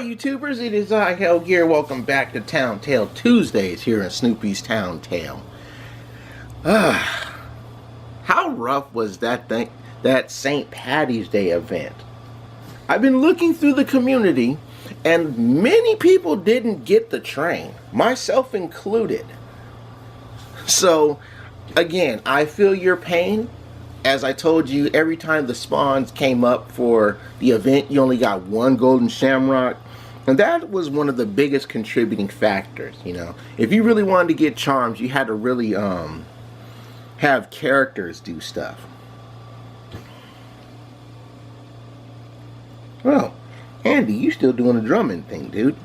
YouTubers, it is I, Hell Gear. Welcome back to Town Tale Tuesdays here in Snoopy's Town Tale. How rough was that St. Patty's Day event? I've been looking through the community, and many people didn't get the train, myself included. So, again, I feel your pain. As I told you, every time the spawns came up for the event, you only got one golden shamrock. And that was one of the biggest contributing factors, you know. If you really wanted to get charms, you had to really have characters do stuff. Well, Andy, you still doing the drumming thing, dude.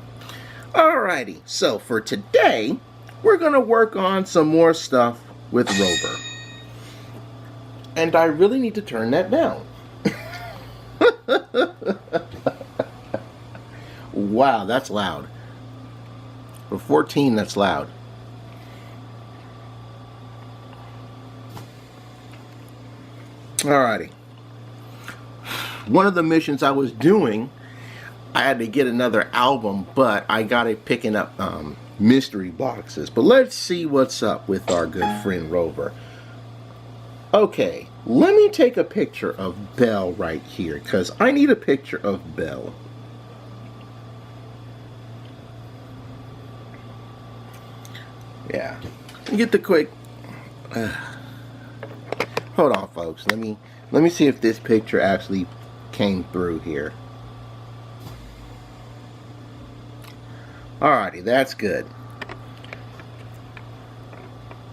Alrighty, so for today, we're going to work on some more stuff with Rover. And I really need to turn that down. Wow, that's loud. For 14, that's loud. Alrighty. One of the missions I was doing, I had to get another album, but I got it picking up mystery boxes. But let's see what's up with our good friend Rover. Okay, let me take a picture of Belle right here, because I need a picture of Belle. Yeah, get the quick. Hold on, folks. Let me see if this picture actually came through here. Alrighty, that's good.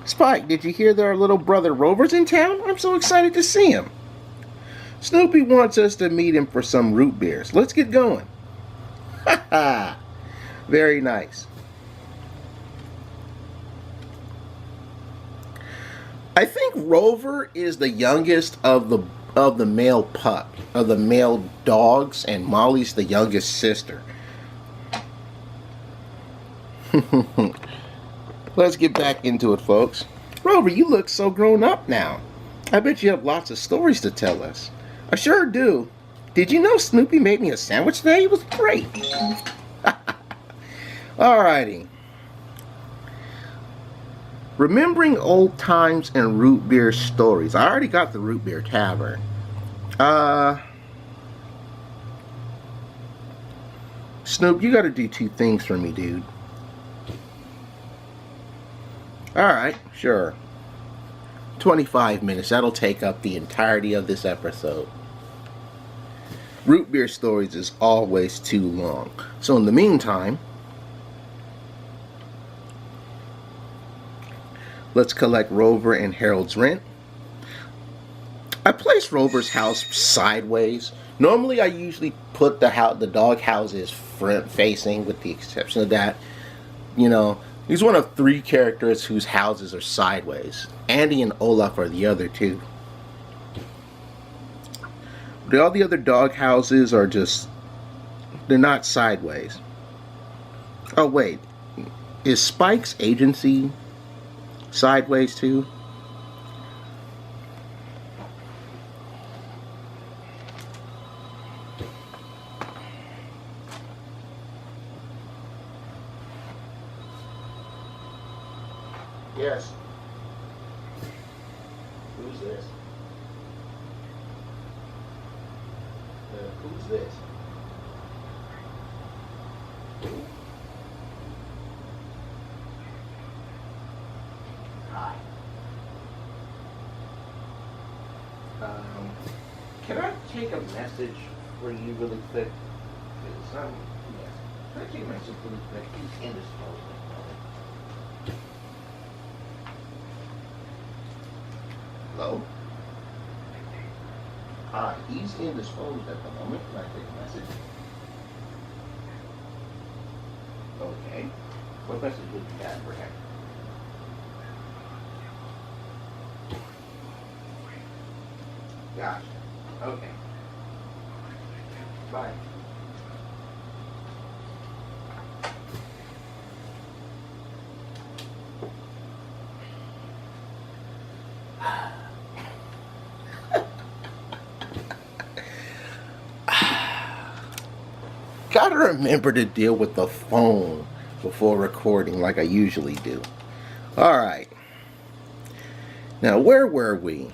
Spike, did you hear that our little brother Rover's in town? I'm so excited to see him. Snoopy wants us to meet him for some root beers. Let's get going. Haha. Very nice. I think Rover is the youngest of the male dogs, and Molly's the youngest sister. Let's get back into it, folks. Rover, you look so grown up now. I bet you have lots of stories to tell us. I sure do. Did you know Snoopy made me a sandwich today? It was great. Alrighty. Remembering old times and root beer stories. I already got the root beer tavern. Snoop, you gotta do two things for me, dude. Alright, sure. 25 minutes. That'll take up the entirety of this episode. Root beer stories is always too long. So in the meantime, let's collect Rover and Harold's rent. I placed Rover's house sideways. Normally I usually put the dog houses front facing, with the exception of that. You know, he's one of 3 characters whose houses are sideways. Andy and Olaf are the other 2. But all the other dog houses are just, they're not sideways. Oh wait, is Spike's agency sideways too? Yes. Who's this? Who's this? Hi. Can I take a message for you really quick? Yes. Can I take a message really quick? He's indisposed. Hello? Hi, he's indisposed at the moment. Can I take a message? Okay. What message would you have for him? Gotcha. Okay. Bye. gotta remember to deal with the phone before recording like I usually do. Alright. Now, where were we?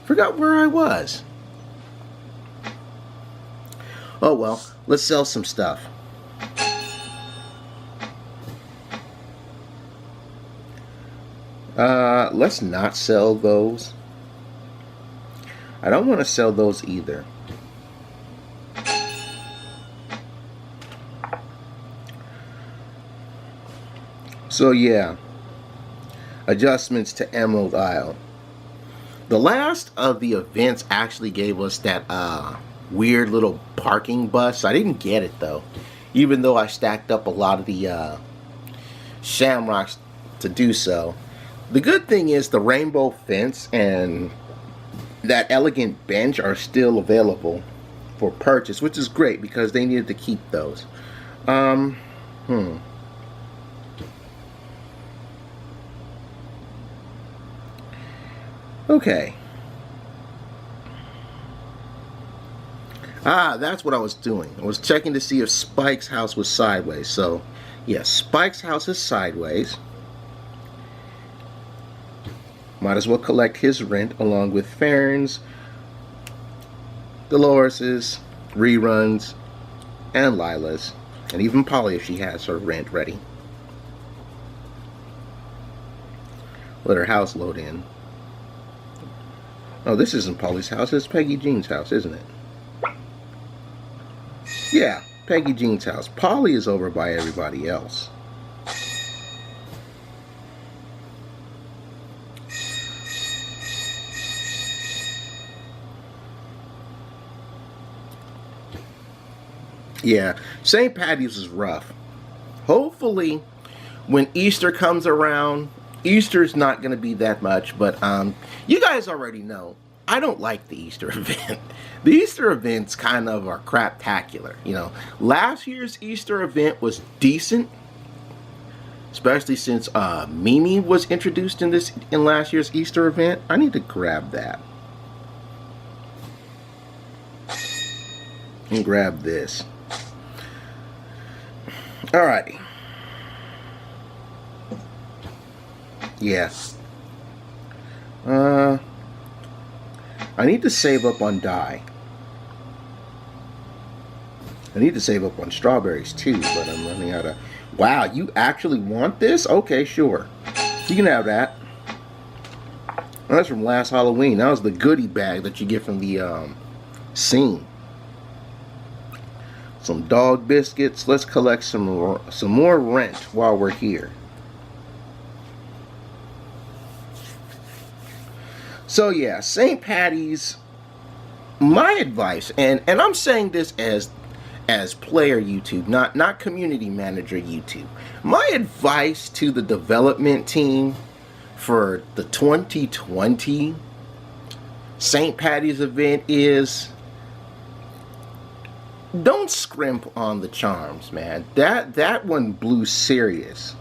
Forgot where I was. Oh well, let's sell some stuff. Let's not sell those. I don't want to sell those either. So yeah, adjustments to Emerald Isle. The last of the events actually gave us that weird little parking bus. I didn't get it though, even though I stacked up a lot of the shamrocks to do so. The good thing is the rainbow fence and that elegant bench are still available for purchase, which is great because they needed to keep those. Okay. That's what I was doing. I was checking to see if Spike's house was sideways. So, yeah, Spike's house is sideways. Might as well collect his rent along with Farron's, Dolores's, Reruns, and Lila's. And even Polly if she has her rent ready. Let her house load in. Oh, this isn't Polly's house. It's Peggy Jean's house, isn't it? Yeah, Peggy Jean's house. Polly is over by everybody else. Yeah, St. Patty's is rough. Hopefully, when Easter comes around, Easter's not going to be that much, but you guys already know, I don't like the Easter event. The Easter events kind of are craptacular. You know, last year's Easter event was decent, especially since Mimi was introduced in last year's Easter event. I need to grab that. And grab this. Alrighty. Yeah. I need to save up on dye. I need to save up on strawberries too, but I'm running out of... Wow, you actually want this? Okay, sure. You can have that. Oh, that's from last Halloween. That was the goodie bag that you get from the scene. Some dog biscuits. Let's collect some more rent while we're here. So yeah, St. Patty's, my advice, and I'm saying this as player YouTube, not community manager YouTube. My advice to the development team for the 2020 St. Patty's event is, don't scrimp on the charms, man. That one blew serious.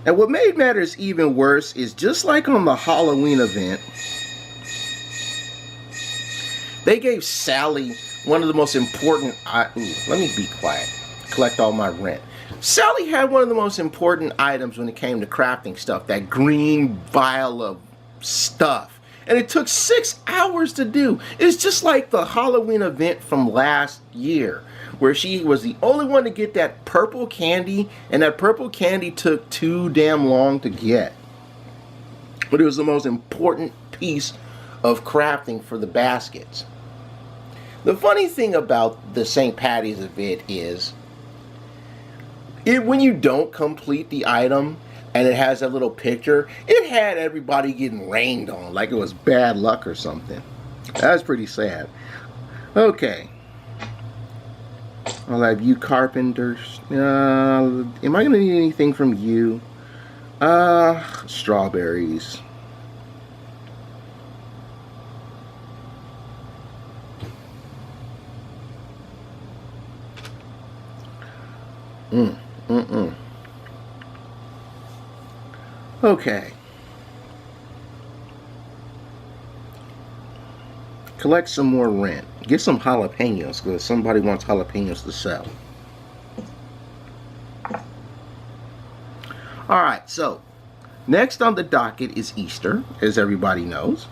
And what made matters even worse is, just like on the Halloween event, they gave Sally one of the most important... let me be quiet. Collect all my rent. Sally had one of the most important items when it came to crafting stuff. That green vial of stuff. And it took 6 hours to do. It's just like the Halloween event from last year, where she was the only one to get that purple candy, and that purple candy took too damn long to get. But it was the most important piece of crafting for the baskets. The funny thing about the St. Patty's event is, when you don't complete the item, and it has that little picture, it had everybody getting rained on like it was bad luck or something. That's pretty sad. Okay. I'll have you carpenters. Am I going to need anything from you? Strawberries. Okay. collect some more rent. Get some jalapenos because somebody wants jalapenos to sell. Alright, so next on the docket is Easter, as everybody knows.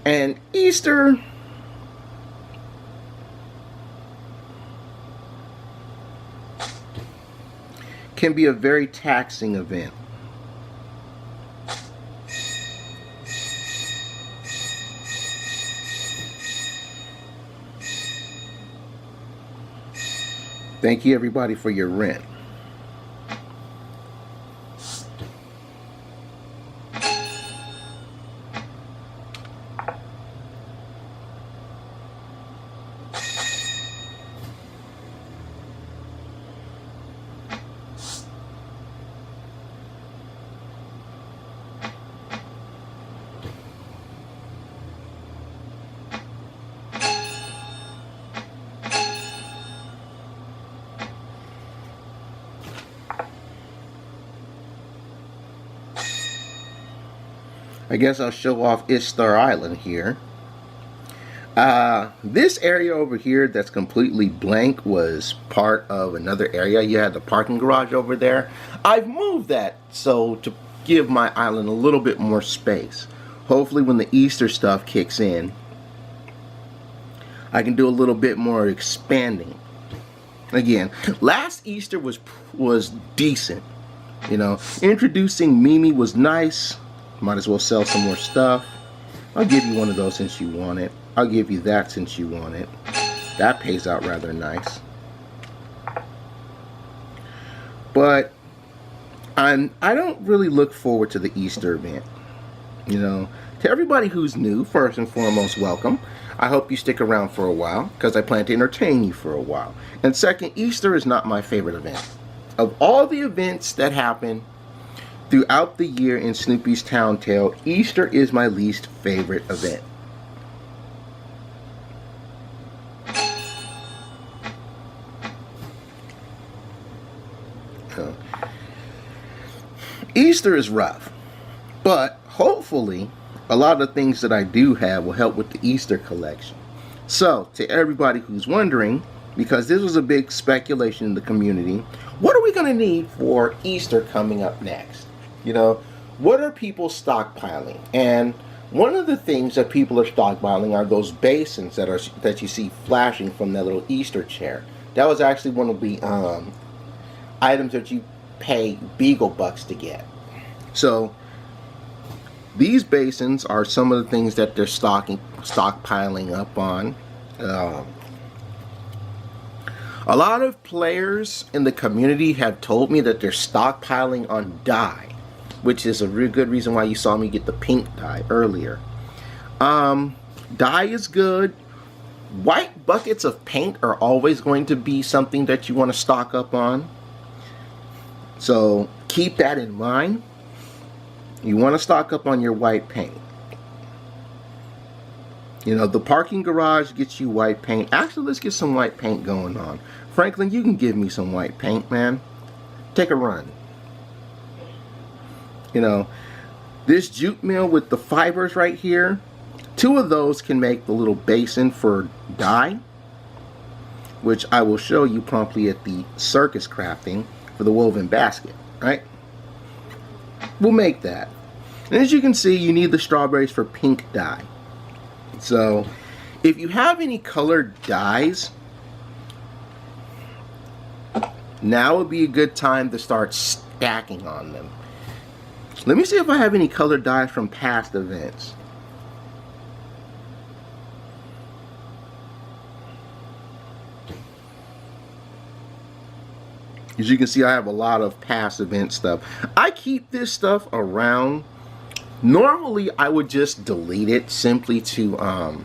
And Easter can be a very taxing event. Thank you everybody for your rent. I guess I'll show off Istar Island here. This area over here that's completely blank was part of another area. You had the parking garage over there. I've moved that so to give my island a little bit more space. Hopefully when the Easter stuff kicks in, I can do a little bit more expanding. Again, last Easter was decent. You know, introducing Mimi was nice. Might as well sell some more stuff. I'll give you one of those since you want it. I'll give you that since you want it. That pays out rather nice. But I don't really look forward to the Easter event. You know, to everybody who's new, first and foremost, welcome. I hope you stick around for a while because I plan to entertain you for a while. And second, Easter is not my favorite event. Of all the events that happen throughout the year in Snoopy's Town Tale, Easter is my least favorite event. Easter is rough, but hopefully a lot of things that I do have will help with the Easter collection. So, to everybody who's wondering, because this was a big speculation in the community, what are we going to need for Easter coming up next? You know, what are people stockpiling? And one of the things that people are stockpiling are those basins that you see flashing from that little Easter chair. That was actually one of the items that you pay Beagle bucks to get. So these basins are some of the things that they're stockpiling up on. A lot of players in the community have told me that they're stockpiling on dye, which is a real good reason why you saw me get the pink dye earlier. Dye is good. White buckets of paint are always going to be something that you want to stock up on. So keep that in mind. You want to stock up on your white paint. You know, the parking garage gets you white paint. Actually, let's get some white paint going on. Franklin, you can give me some white paint, man. Take a run. You know, this jute mill with the fibers right here, 2 of those can make the little basin for dye, which I will show you promptly at the circus crafting for the woven basket, right? We'll make that. And as you can see, you need the strawberries for pink dye. So if you have any colored dyes, now would be a good time to start stacking on them. Let me see if I have any colored dyes from past events. As you can see, I have a lot of past event stuff. I keep this stuff around. Normally, I would just delete it simply to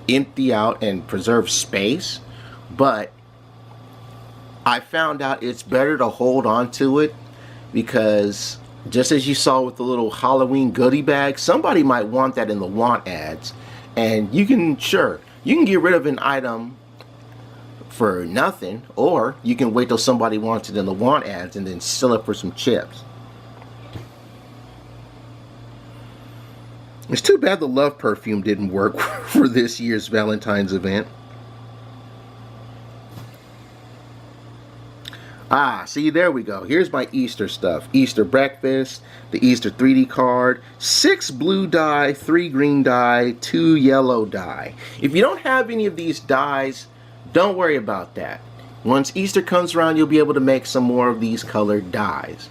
empty out and preserve space. But I found out it's better to hold on to it because just as you saw with the little Halloween goodie bag, somebody might want that in the want ads. And you can get rid of an item for nothing, or you can wait till somebody wants it in the want ads and then sell it for some chips. It's too bad the love perfume didn't work for this year's Valentine's event. Ah, see, there we go. Here's my Easter stuff. Easter breakfast, the Easter 3D card, 6 blue dye, 3 green dye, 2 yellow dye. If you don't have any of these dyes, don't worry about that. Once Easter comes around, you'll be able to make some more of these colored dyes.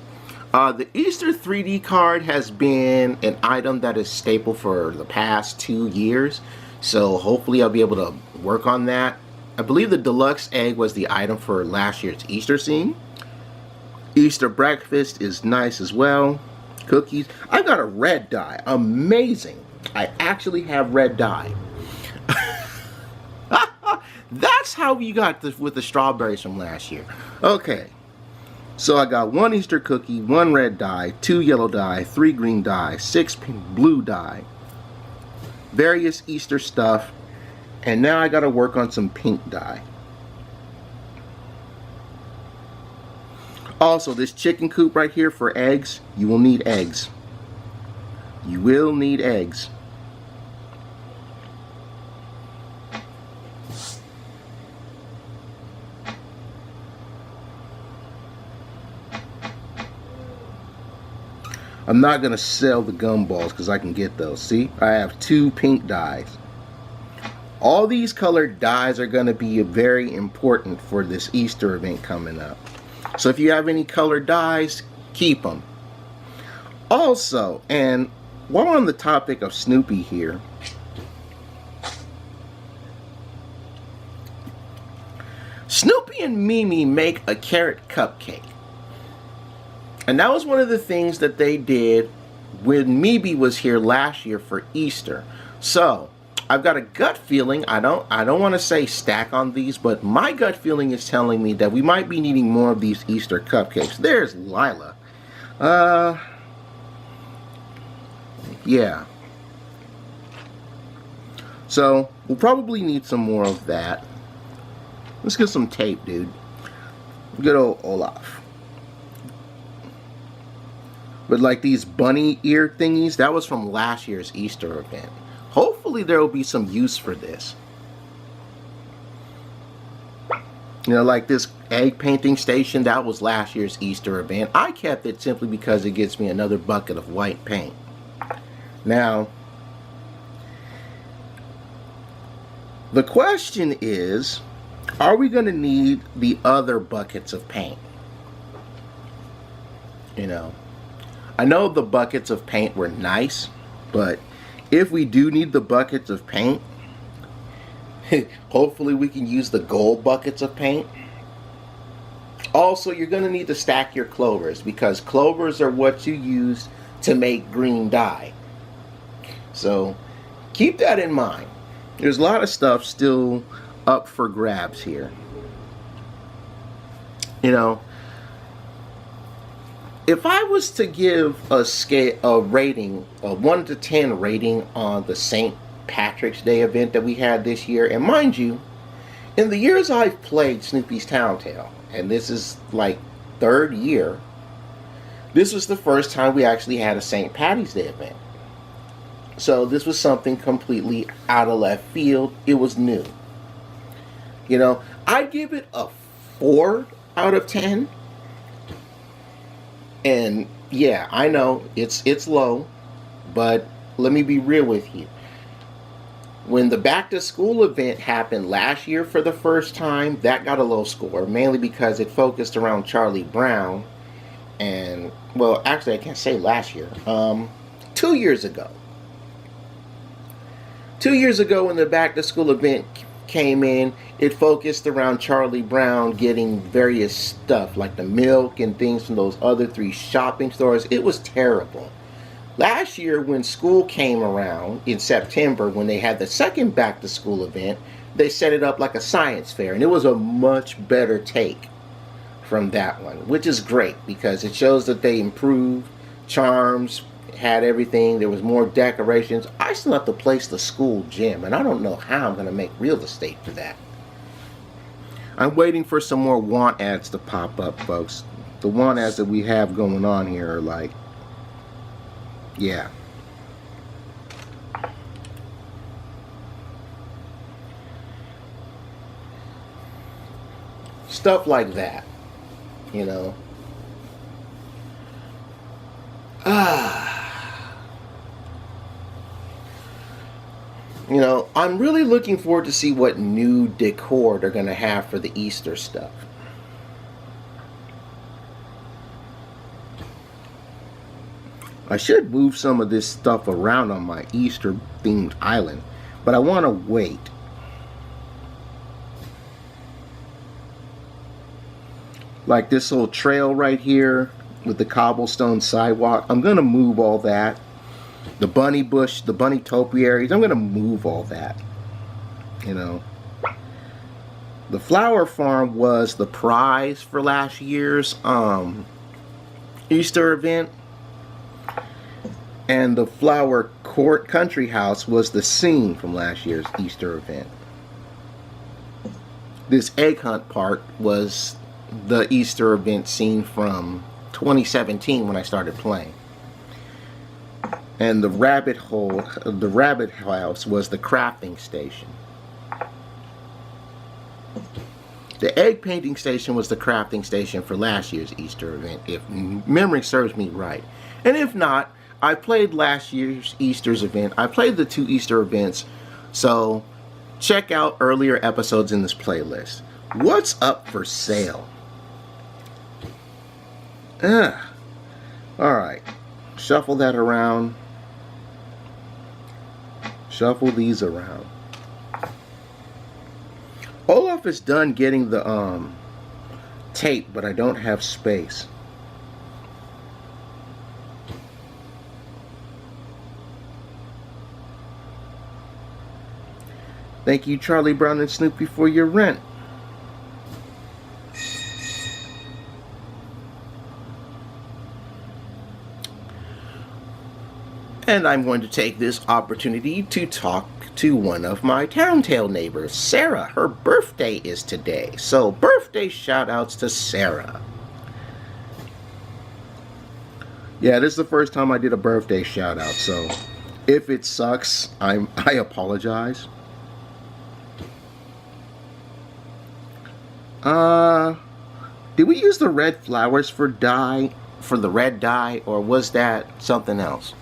The Easter 3D card has been an item that is staple for the past 2 years, so hopefully I'll be able to work on that. I believe the deluxe egg was the item for last year's Easter scene. Easter breakfast is nice as well. Cookies. I've got a red dye. Amazing. I actually have red dye. That's how you got this with the strawberries from last year. Okay. So I got 1 Easter cookie, 1 red dye, 2 yellow dye, 3 green dye, 6 pink blue dye. Various Easter stuff. And now I gotta work on some pink dye. Also, this chicken coop right here for eggs, you will need eggs. You will need eggs. I'm not gonna sell the gumballs because I can get those. See, I have 2 pink dyes. All these colored dyes are going to be very important for this Easter event coming up. So if you have any colored dyes, keep them. Also, and while on the topic of Snoopy here, Snoopy and Mimi make a carrot cupcake. And that was one of the things that they did when Mimi was here last year for Easter. So I've got a gut feeling, I don't want to say stack on these, but my gut feeling is telling me that we might be needing more of these Easter cupcakes. There's Lila. Yeah. So, we'll probably need some more of that. Let's get some tape, dude. Good old Olaf. But like these bunny ear thingies, that was from last year's Easter event. Hopefully there will be some use for this. You know, like this egg painting station, that was last year's Easter event. I kept it simply because it gets me another bucket of white paint. Now, the question is, are we going to need the other buckets of paint? You know, I know the buckets of paint were nice, but if we do need the buckets of paint, hopefully we can use the gold buckets of paint. Also, you're going to need to stack your clovers because clovers are what you use to make green dye. So keep that in mind. There's a lot of stuff still up for grabs here. You know, if I was to give a rating, a 1 to 10 rating on the St. Patrick's Day event that we had this year, and mind you, in the years I've played Snoopy's Town Tale, and this is like 3rd year, this was the first time we actually had a St. Patty's Day event. So this was something completely out of left field. It was new. You know, I'd give it a 4 out of 10. And yeah, I know it's low, but let me be real with you. When the back to school event happened last year for the first time, that got a low score, mainly because it focused around Charlie Brown. And well, actually I can't say last year. 2 years ago. 2 years ago when the back to school event came in, it focused around Charlie Brown getting various stuff like the milk and things from those other 3 shopping stores. It was terrible. Last year when school came around in September, when they had the second back to school event, they set it up like a science fair, and it was a much better take from that one, which is great because it shows that they improved. Charms had everything. There was more decorations. I still have to place the school gym, and I don't know how I'm going to make real estate for that. I'm waiting for some more want ads to pop up, folks. The want ads that we have going on here are like, yeah. Stuff like that, you know. You know, I'm really looking forward to see what new decor they're going to have for the Easter stuff. I should move some of this stuff around on my Easter themed island, but I want to wait. Like this little trail right here with the cobblestone sidewalk, I'm going to move all that. The bunny bush, the bunny topiaries, I'm going to move all that. You know. The flower farm was the prize for last year's Easter event. And the Flower Court Country House was the scene from last year's Easter event. This egg hunt part was the Easter event scene from 2017 when I started playing. And the rabbit house was the crafting station. The egg painting station was the crafting station for last year's Easter event, if memory serves me right. And if not, I played last year's Easter's event. I played the 2 Easter events, so check out earlier episodes in this playlist. What's up for sale? Alright, shuffle that around. Shuffle these around. Olaf is done getting the tape, but I don't have space. Thank you, Charlie Brown and Snoopy, for your rent. And I'm going to take this opportunity to talk to one of my Towntale neighbors, Sarah. Her birthday is today, so birthday shout-outs to Sarah. Yeah, this is the first time I did a birthday shout-out, so if it sucks, I apologize. Did we use the red flowers for dye, for the red dye, or was that something else?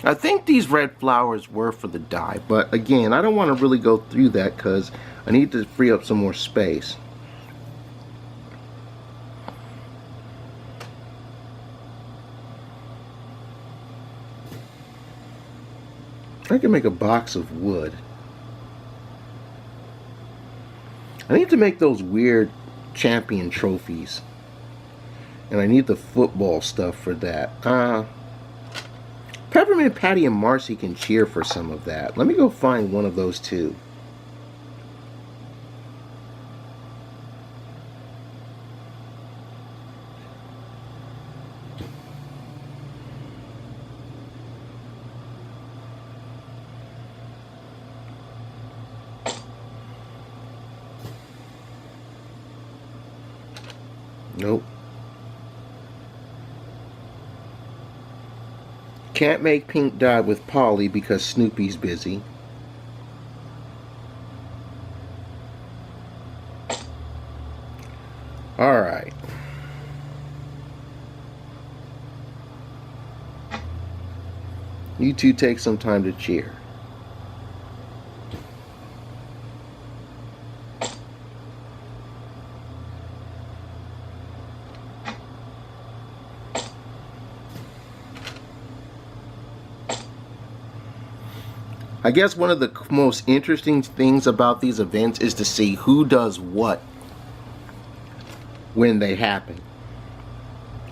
I think these red flowers were for the dye, but again, I don't want to really go through that because I need to free up some more space. I can make a box of wood. I need to make those weird champion trophies. And I need the football stuff for that. Peppermint Patty and Marcy can cheer for some of that. Let me go find one of those too. Nope. Can't make pink dye with Polly because Snoopy's busy. Alright. You two take some time to cheer. I guess one of the most interesting things about these events is to see who does what when they happen.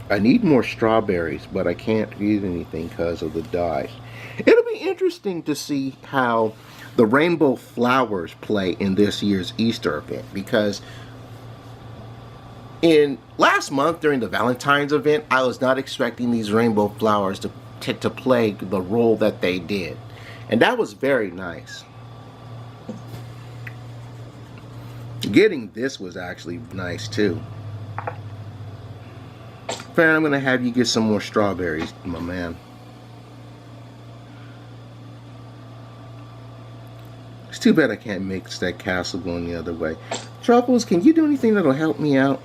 I need more strawberries, but I can't eat anything because of the dyes. It'll be interesting to see how the rainbow flowers play in this year's Easter event, because in last month during the Valentine's event, I was not expecting these rainbow flowers to play the role that they did. And that was very nice. Getting this was actually nice too. Farron, I'm going to have you get some more strawberries, my man. too bad I can't mix that castle going the other way. Truffles, can you do anything that'll help me out?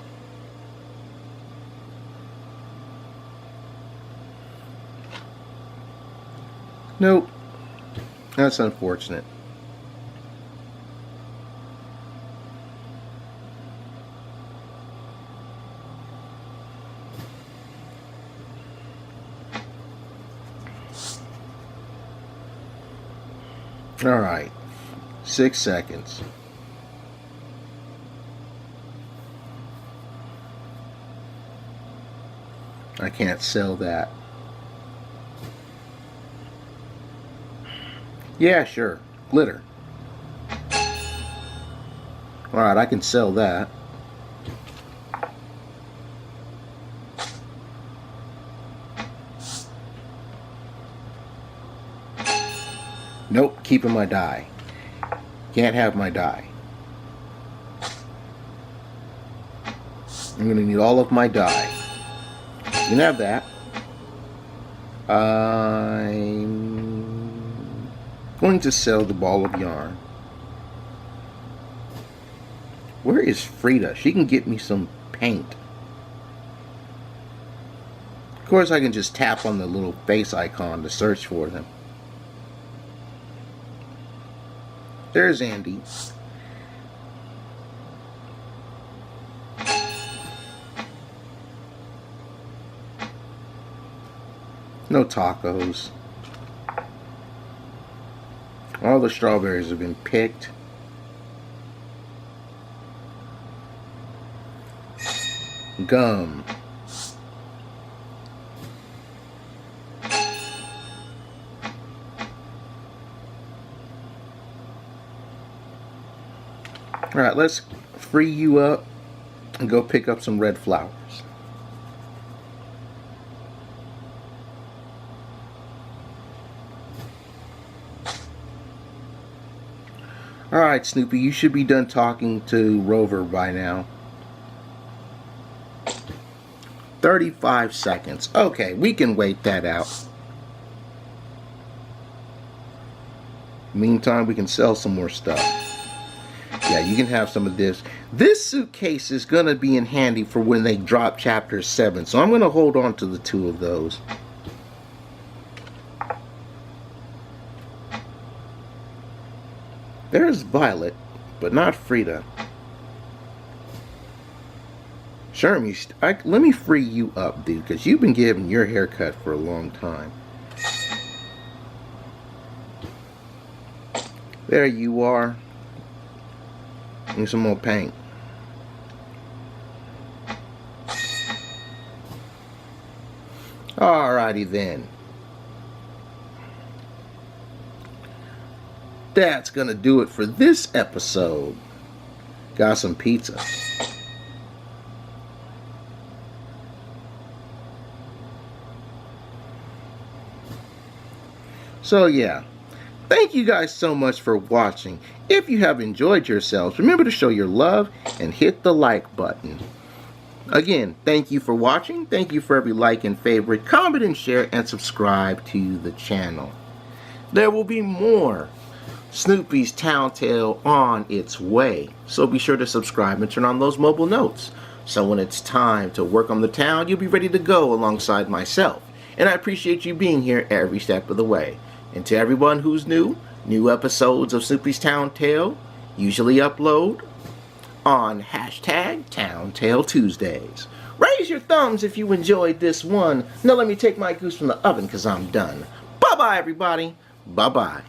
Nope. That's unfortunate. All right. 6 seconds. I can't sell that. Yeah, sure. Glitter. Alright, I can sell that. Nope, keeping my die. Can't have my die. I'm going to need all of my die. You can have that. I'm going to sell the ball of yarn. Where is Frida? She can get me some paint. Of course, I can just tap on the little face icon to search for them. There's Andy. No tacos. All the strawberries have been picked. Gum. Alright, let's free you up and go pick up some red flowers. Alright, Snoopy, you should be done talking to Rover by now. 35 seconds. Okay, we can wait that out. Meantime, we can sell some more stuff. Yeah, you can have some of this. This suitcase is going to be in handy for when they drop chapter 7. So I'm going to hold on to the 2 of those. There's Violet, but not Frida. Shermie, let me free you up, dude, because you've been getting your haircut for a long time. There you are. Need some more paint. Alrighty then. That's gonna do it for this episode. Got some pizza. So yeah, thank you guys so much for watching. If you have enjoyed yourselves, remember to show your love and hit the like button. Again, thank you for watching. Thank you for every like and favorite, comment and share, and subscribe to the channel. There will be more Snoopy's Town Tale on its way, so be sure to subscribe and turn on those mobile notes. So when it's time to work on the town, you'll be ready to go alongside myself. And I appreciate you being here every step of the way. And to everyone who's new episodes of Snoopy's Town Tale usually upload on #TownTale Tuesdays. Raise your thumbs if you enjoyed this one. Now let me take my goose from the oven because I'm done. Bye-bye, everybody. Bye-bye.